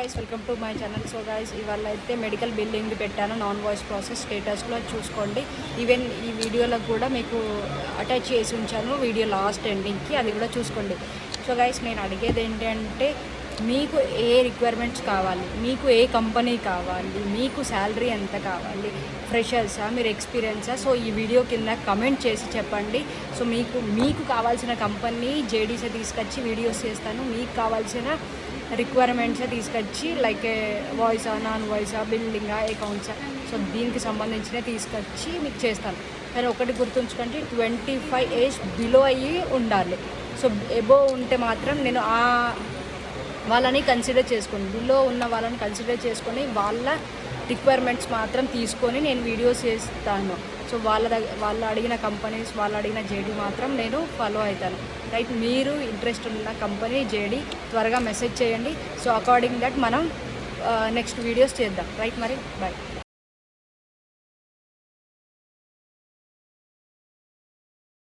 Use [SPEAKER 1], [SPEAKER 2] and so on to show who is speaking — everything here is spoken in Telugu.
[SPEAKER 1] Guys welcome to my channel. So guys ఇవాళ అయితే మెడికల్ బిల్లింగ్ పెట్టాను, నాన్ వాయిస్ ప్రాసెస్ స్టేటస్లో చూసుకోండి. ఈవెన్ ఈ వీడియోలో కూడా మీకు అటాచ్ చేసి ఉంచాను, వీడియో లాస్ట్ ఎండింగ్కి, అది కూడా చూసుకోండి. సో గైస్ నేను అడిగేది ఏంటంటే మీకు ఏ రిక్వైర్మెంట్స్ కావాలి, మీకు ఏ కంపెనీ కావాలి, మీకు శాలరీ ఎంత కావాలి, ఫ్రెషర్సా మీరు ఎక్స్పీరియన్సా, సో ఈ వీడియో కింద కమెంట్ చేసి చెప్పండి. సో మీకు కావాల్సిన కంపెనీ జేడీసే తీసుకొచ్చి వీడియోస్ చేస్తాను, మీకు కావాల్సిన రిక్వైర్మెంట్సే తీసుకొచ్చి లైక్ వాయిసా, నాన్ వాయిసా, బిల్డింగా, అకౌంట్సా, సో దీనికి సంబంధించినవి తీసుకొచ్చి మీకు చేస్తాను. కానీ ఒకటి గుర్తుంచుకోండి, 25 ఏజ్ బిలో అయ్యి ఉండాలి. సో ఎబో ఉంటే మాత్రం నేను వాళ్ళని కన్సిడర్ చేసుకోండి, బిలో ఉన్న వాళ్ళని కన్సిడర్ చేసుకొని వాళ్ళ రిక్వైర్మెంట్స్ మాత్రం తీసుకొని నేను వీడియోస్ చేస్తాను. సో వాళ్ళు అడిగిన కంపెనీస్, వాళ్ళు అడిగిన జేడీ మాత్రం నేను ఫాలో అవుతాను. రైట్, మీరు ఇంట్రెస్ట్ ఉన్న కంపెనీ జేడీ త్వరగా మెసేజ్ చేయండి. సో అకార్డింగ్ దట్ మనం నెక్స్ట్ వీడియోస్ చేద్దాం. రైట్, మరి బాయ్.